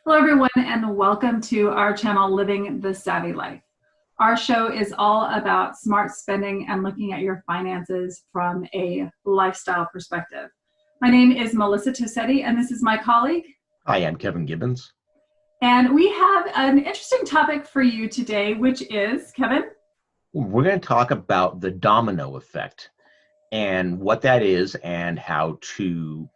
Hello, everyone, and welcome to our channel, Living the Savvy Life. Our show is all about smart spending and looking at your finances from a lifestyle perspective. My name is Melissa Tosetti, and this is my colleague. Hi, I'm Kevin Gibbons. And we have an interesting topic for you today, which is, Kevin? We're going to talk about the domino effect and what that is and how to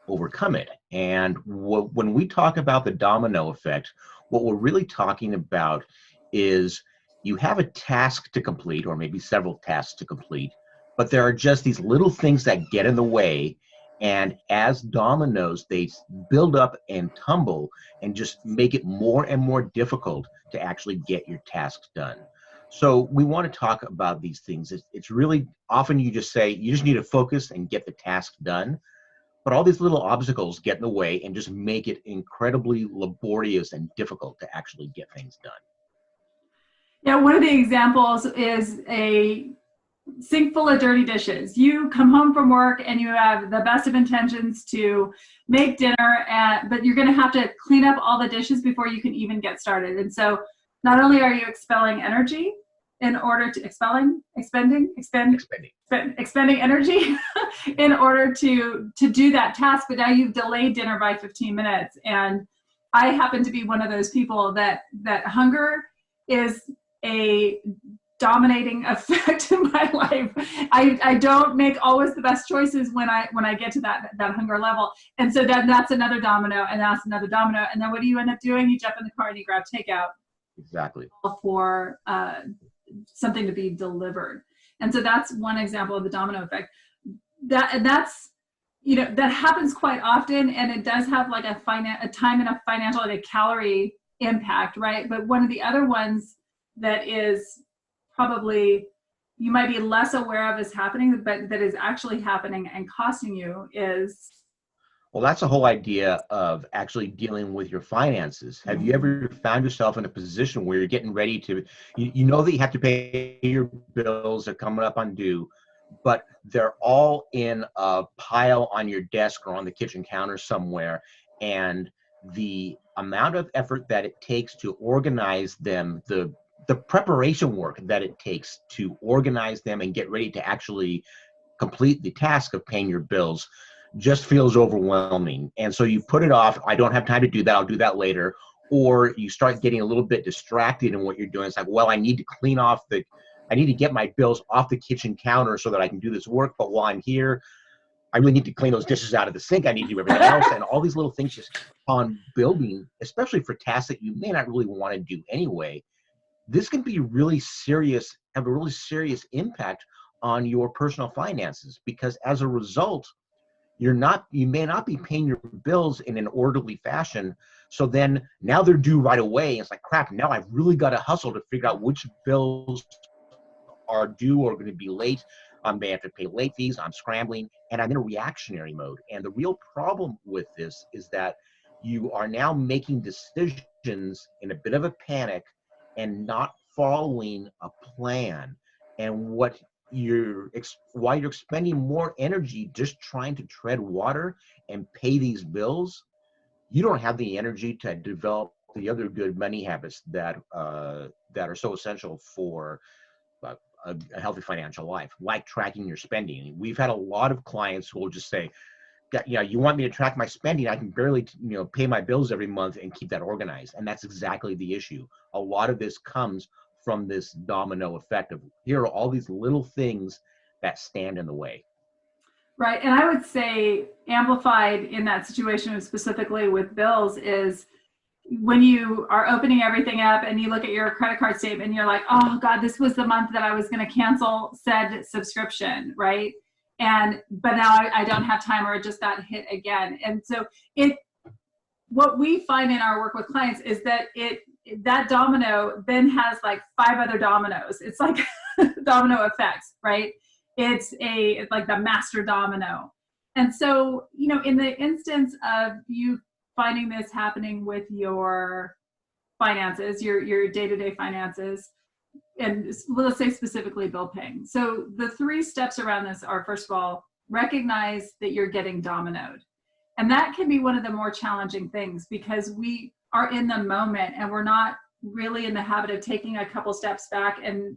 overcome it. And when we talk about the domino effect, what we're really talking about is you have a task to complete, or maybe several tasks to complete, but there are just these little things that get in the way. And as dominoes, they build up and tumble and just make it more and more difficult to actually get your tasks done. So we want to talk about these things. It's really often you just say, you just need to focus and get the task done. But all these little obstacles get in the way and just make it incredibly laborious and difficult to actually get things done. Yeah, one of the examples is a sink full of dirty dishes. You come home from work and you have the best of intentions to make dinner, but you're going to have to clean up all the dishes before you can even get started. And so not only are you expelling energy in order to expending energy in order to do that task, but now you've delayed dinner by 15 minutes. And I happen to be one of those people that hunger is a dominating effect in my life. I don't make always the best choices when I get to that hunger level. And so that's another domino, and that's another domino. And then what do you end up doing? You jump in the car and you grab takeout. Exactly. For something to be delivered. And so that's one example of the domino effect. That happens quite often, and it does have like a time and a financial, like a calorie impact, right? But one of the other ones that is probably you might be less aware of is happening, but that is actually happening and costing you is. Well, that's the whole idea of actually dealing with your finances. Have you ever found yourself in a position where you're getting ready to, you know that you have to pay your bills, they're coming up on due, but they're all in a pile on your desk or on the kitchen counter somewhere, and the amount of effort that it takes to organize them, the preparation work that it takes to organize them and get ready to actually complete the task of paying your bills just feels overwhelming. And so you put it off. I don't have time to do that. I'll do that later. Or you start getting a little bit distracted in what you're doing. It's like, well, I need to get my bills off the kitchen counter so that I can do this work. But while I'm here, I really need to clean those dishes out of the sink. I need to do everything else. And all these little things just keep on building, especially for tasks that you may not really want to do anyway. This can be have a really serious impact on your personal finances, because as a result, you may not be paying your bills in an orderly fashion. So then now they're due right away. It's like, crap, now I've really got to hustle to figure out which bills are due or going to be late. I may have to pay late fees. I'm scrambling and I'm in a reactionary mode. And the real problem with this is that you are now making decisions in a bit of a panic and not following a plan. And why you're expending more energy just trying to tread water and pay these bills, you don't have the energy to develop the other good money habits that are so essential for a healthy financial life, like tracking your spending. We've had a lot of clients who will just say, yeah, you want me to track my spending? I can barely, pay my bills every month and keep that organized. And that's exactly the issue. A lot of this comes from this domino effect of here are all these little things that stand in the way. Right. And I would say amplified in that situation, specifically with bills, is when you are opening everything up and you look at your credit card statement and you're like, oh God, this was the month that I was going to cancel said subscription, right? But now I don't have time, or it just got hit again. And so what we find in our work with clients is that that domino then has like 5 other dominoes. It's like domino effects, right? It's like the master domino. And so, in the instance of you finding this happening with your finances, your day-to-day finances, and let's say specifically bill paying. So the 3 steps around this are, first of all, recognize that you're getting dominoed. And that can be one of the more challenging things, because we are in the moment and we're not really in the habit of taking a couple steps back and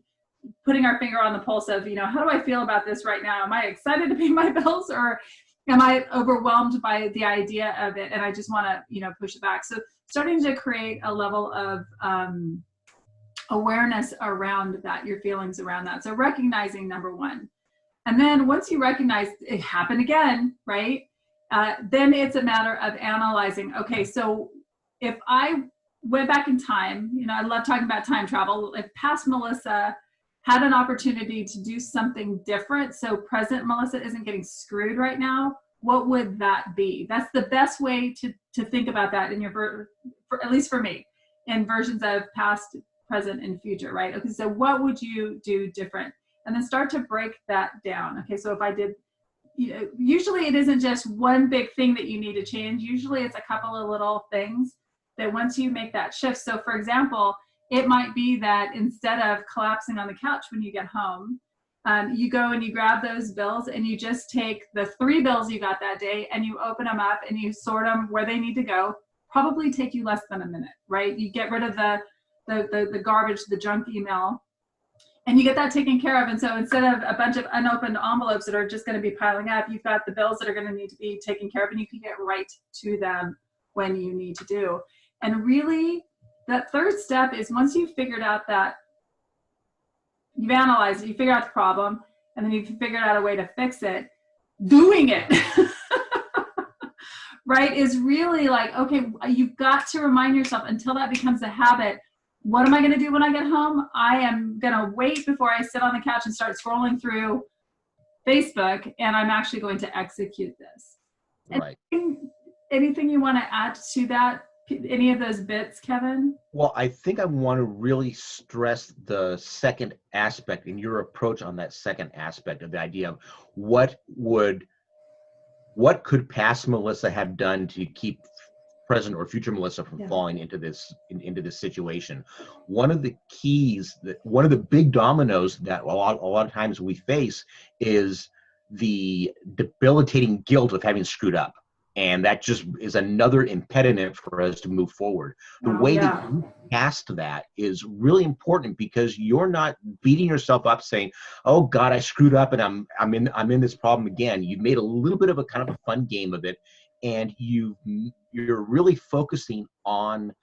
putting our finger on the pulse of, how do I feel about this right now? Am I excited to pay my bills, or am I overwhelmed by the idea of it and I just want to, push it back? So starting to create a level of awareness around that, your feelings around that. So recognizing, number one. And then once you recognize it happened again, right? Then it's a matter of analyzing, okay, so if I went back in time, I love talking about time travel. If past Melissa had an opportunity to do something different, so present Melissa isn't getting screwed right now, what would that be? That's the best way to think about that in your, at least for me, in versions of past, present, and future, right? Okay, so what would you do different? And then start to break that down. Okay, so if I did, usually it isn't just one big thing that you need to change. Usually it's a couple of little things that once you make that shift. So for example, it might be that instead of collapsing on the couch when you get home, you go and you grab those bills and you just take the 3 bills you got that day and you open them up and you sort them where they need to go. Probably take you less than a minute, right? You get rid of the garbage, the junk email, and you get that taken care of. And so instead of a bunch of unopened envelopes that are just going to be piling up, you've got the bills that are going to need to be taken care of, and you can get right to them when you need to do. And really, that third step is once you've figured out that, you've analyzed it, you figure out the problem, and then you've figured out a way to fix it, doing it, right, is really like, okay, you've got to remind yourself until that becomes a habit. What am I going to do when I get home? I am going to wait before I sit on the couch and start scrolling through Facebook, and I'm actually going to execute this. Right. Anything you want to add to that? Any of those bits, Kevin? Well, I think I want to really stress the second aspect in your approach on that second aspect of the idea of what could past Melissa have done to keep present or future Melissa from falling into this situation. One of the keys, one of the big dominoes that a lot of times we face is the debilitating guilt of having screwed up. And that just is another impediment for us to move forward. The way that you cast that is really important, because you're not beating yourself up saying, "Oh God, I screwed up and I'm in this problem again." You've made a little bit of a kind of a fun game of it, and you're really focusing on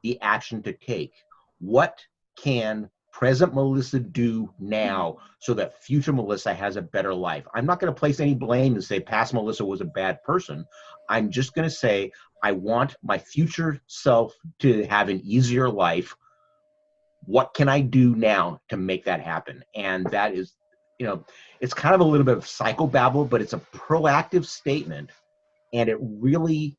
the action to take. What can present Melissa do now so that future Melissa has a better life? I'm not going to place any blame and say past Melissa was a bad person. I'm just going to say, I want my future self to have an easier life. What can I do now to make that happen? And that is, it's kind of a little bit of psychobabble, but it's a proactive statement, and it really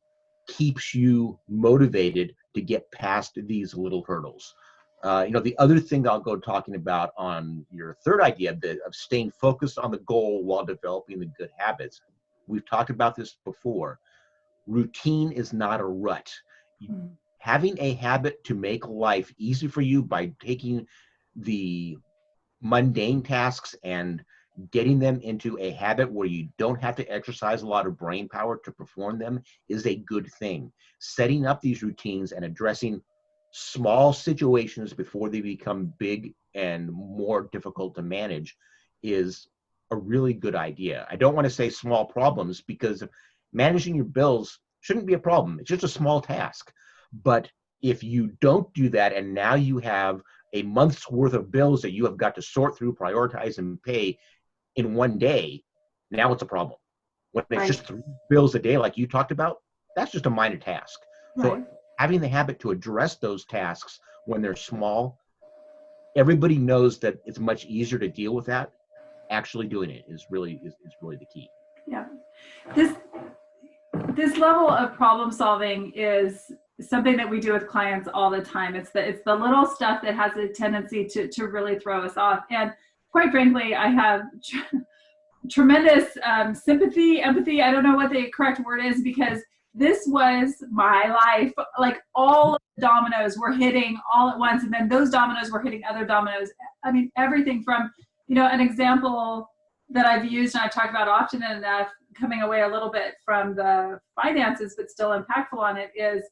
keeps you motivated to get past these little hurdles. The other thing I'll go talking about on your third idea of staying focused on the goal while developing the good habits. We've talked about this before. Routine is not a rut. Having a habit to make life easy for you by taking the mundane tasks and getting them into a habit where you don't have to exercise a lot of brain power to perform them is a good thing. Setting up these routines and addressing small situations before they become big and more difficult to manage is a really good idea. I don't want to say small problems, because managing your bills shouldn't be a problem. It's just a small task. But if you don't do that, and now you have a month's worth of bills that you have got to sort through, prioritize, and pay in one day, now it's a problem. When it's just 3 bills a day like you talked about, that's just a minor task. So having the habit to address those tasks when they're small, everybody knows that it's much easier to deal with that. Actually doing it is really the key. Yeah. This level of problem solving is something that we do with clients all the time. It's the little stuff that has a tendency to really throw us off. And quite frankly, I have tremendous sympathy, empathy. I don't know what the correct word is, because this was my life. Like, all the dominoes were hitting all at once, and then those dominoes were hitting other dominoes. I mean, everything from, an example that I've used and I've talked about often enough, coming away a little bit from the finances, but still impactful on it, is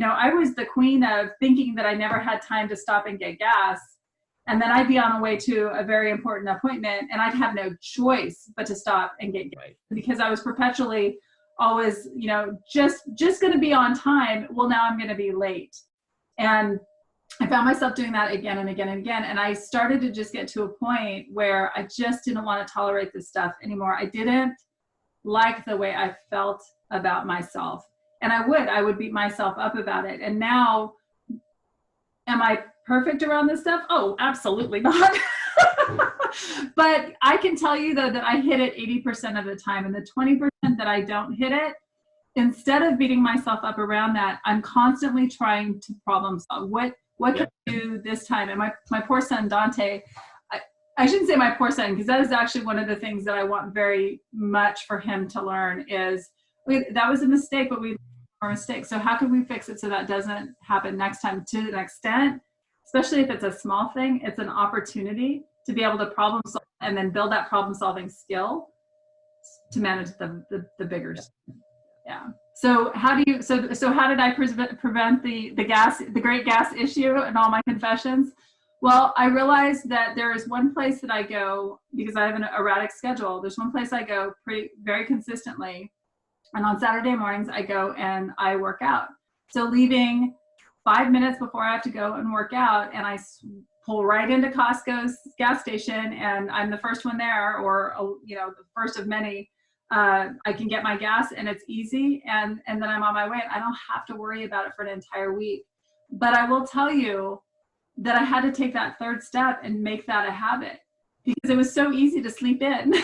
I was the queen of thinking that I never had time to stop and get gas. And then I'd be on the way to a very important appointment and I'd have no choice but to stop and get gas because I was perpetually always, just going to be on time. Well, now I'm going to be late. And I found myself doing that again and again and again. And I started to just get to a point where I just didn't want to tolerate this stuff anymore. I didn't like the way I felt about myself. And I would beat myself up about it. And now, am I perfect around this stuff? Oh, absolutely not. But I can tell you though that I hit it 80% of the time, and the 20% that I don't hit it, instead of beating myself up around that, I'm constantly trying to problem solve. What can I do this time? And my poor son Dante, I shouldn't say my poor son, because that is actually one of the things that I want very much for him to learn is that was a mistake, but we learned from our mistake. So how can we fix it so that doesn't happen next time? To an extent, especially if it's a small thing, it's an opportunity to be able to problem solve and then build that problem solving skill to manage the bigger stuff. Yeah. So how did I prevent the great gas issue and all my confessions? Well, I realized that there is one place that I go because I have an erratic schedule. There's one place I go very consistently. And on Saturday mornings, I go and I work out. So leaving 5 minutes before I have to go and work out, and I pull right into Costco's gas station, and I'm the first one there, or the first of many. I can get my gas, and it's easy, and then I'm on my way. I don't have to worry about it for an entire week. But I will tell you that I had to take that third step and make that a habit because it was so easy to sleep in.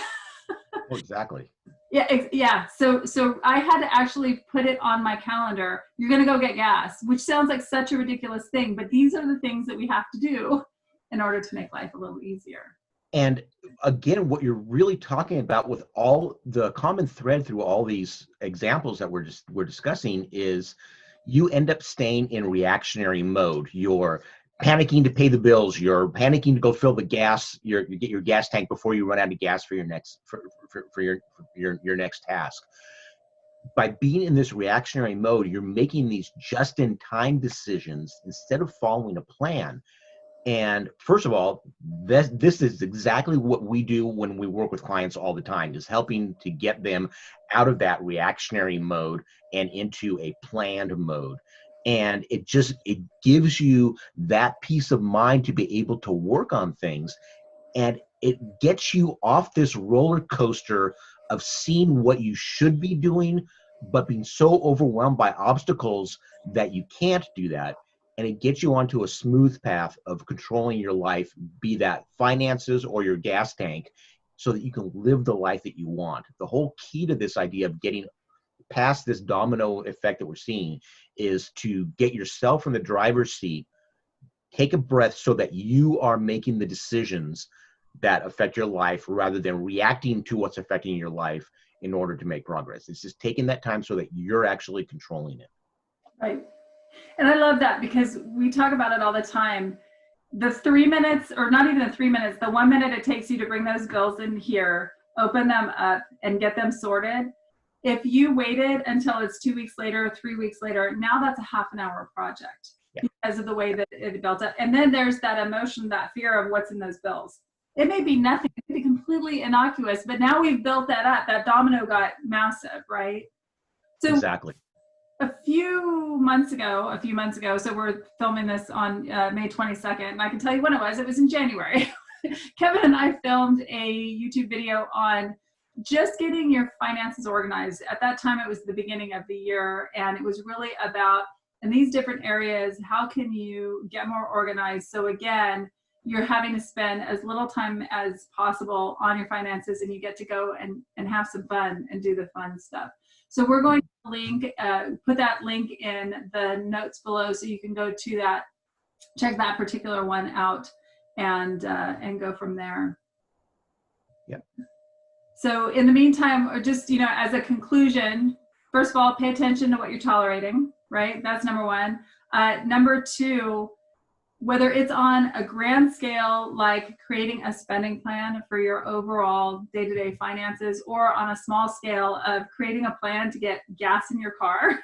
Oh, exactly. Yeah. So I had to actually put it on my calendar. You're going to go get gas, which sounds like such a ridiculous thing, but these are the things that we have to do in order to make life a little easier. And again, what you're really talking about with all the common thread through all these examples that we're discussing is you end up staying in reactionary mode. You're panicking to pay the bills. You're panicking to go fill the gas. You get your gas tank before you run out of gas for your next your next task. By being in this reactionary mode, you're making these just-in-time decisions instead of following a plan. And first of all, this is exactly what we do when we work with clients all the time, is helping to get them out of that reactionary mode and into a planned mode. And it gives you that peace of mind to be able to work on things. And it gets you off this roller coaster of seeing what you should be doing, but being so overwhelmed by obstacles that you can't do that. And it gets you onto a smooth path of controlling your life, be that finances or your gas tank, so that you can live the life that you want. The whole key to this idea of getting past this domino effect that we're seeing is to get yourself in the driver's seat, take a breath so that you are making the decisions that affect your life rather than reacting to what's affecting your life in order to make progress. It's just taking that time so that you're actually controlling it. Right. And I love that because we talk about it all the time. The 3 minutes, or not even the 3 minutes, the 1 minute it takes you to bring those bills in here, open them up and get them sorted. If you waited until it's 2 weeks later, 3 weeks later, now that's a half an hour project because of the way that it built up. And then there's that emotion, that fear of what's in those bills. It may be nothing, it may be completely innocuous, but now we've built that up. That domino got massive, right? So exactly. A few months ago, so we're filming this on May 22nd, and I can tell you when it was in January. Kevin and I filmed a YouTube video on just getting your finances organized. At that time, it was the beginning of the year, and it was really about, in these different areas, how can you get more organized? So again, you're having to spend as little time as possible on your finances, and you get to go and have some fun and do the fun stuff. So we're going to put that link in the notes below so you can go to that, check that particular one out, and go from there. Yeah. So in the meantime, or just, as a conclusion, first of all, pay attention to what you're tolerating, right? That's number one. Number two, whether it's on a grand scale, like creating a spending plan for your overall day-to-day finances, or on a small scale of creating a plan to get gas in your car,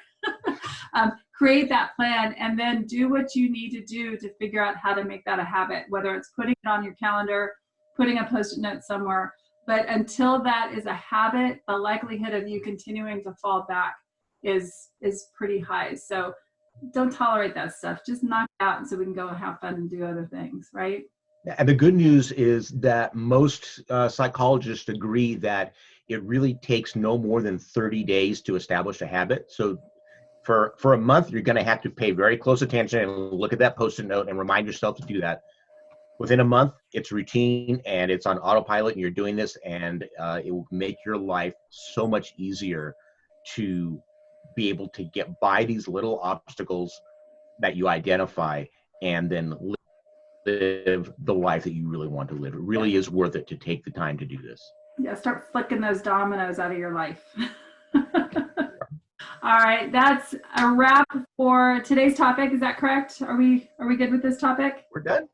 create that plan, and then do what you need to do to figure out how to make that a habit, whether it's putting it on your calendar, putting a post-it note somewhere. But until that is a habit, the likelihood of you continuing to fall back is pretty high. So don't tolerate that stuff. Just knock it out so we can go have fun and do other things, right? And the good news is that most psychologists agree that it really takes no more than 30 days to establish a habit. So for a month, you're going to have to pay very close attention and look at that post-it note and remind yourself to do that. Within a month, it's routine and it's on autopilot, and you're doing this, and it will make your life so much easier to be able to get by these little obstacles that you identify and then live the life that you really want to live. It really is worth it to take the time to do this. Yeah, start flicking those dominoes out of your life. All right, that's a wrap for today's topic. Is that correct? Are we good with this topic? We're done.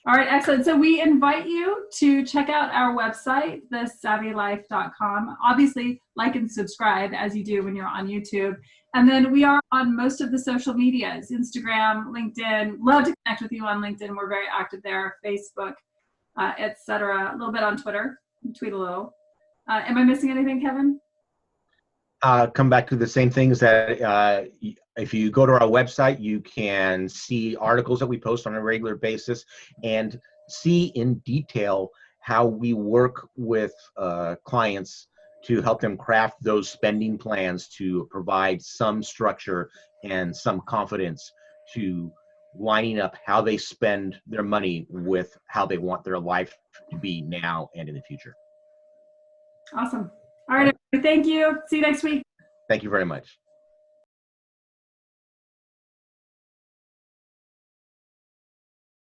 All right, excellent. So we invite you to check out our website, thesavvylife.com. Obviously, like and subscribe as you do when you're on YouTube. And then we are on most of the social medias, Instagram, LinkedIn. Love to connect with you on LinkedIn. We're very active there, Facebook, etc. A little bit on Twitter. We tweet a little. Am I missing anything, Kevin? Come back to the same things that if you go to our website, you can see articles that we post on a regular basis and see in detail how we work with clients to help them craft those spending plans to provide some structure and some confidence to lining up how they spend their money with how they want their life to be now and in the future. Awesome. All right, everybody, thank you. See you next week. Thank you very much.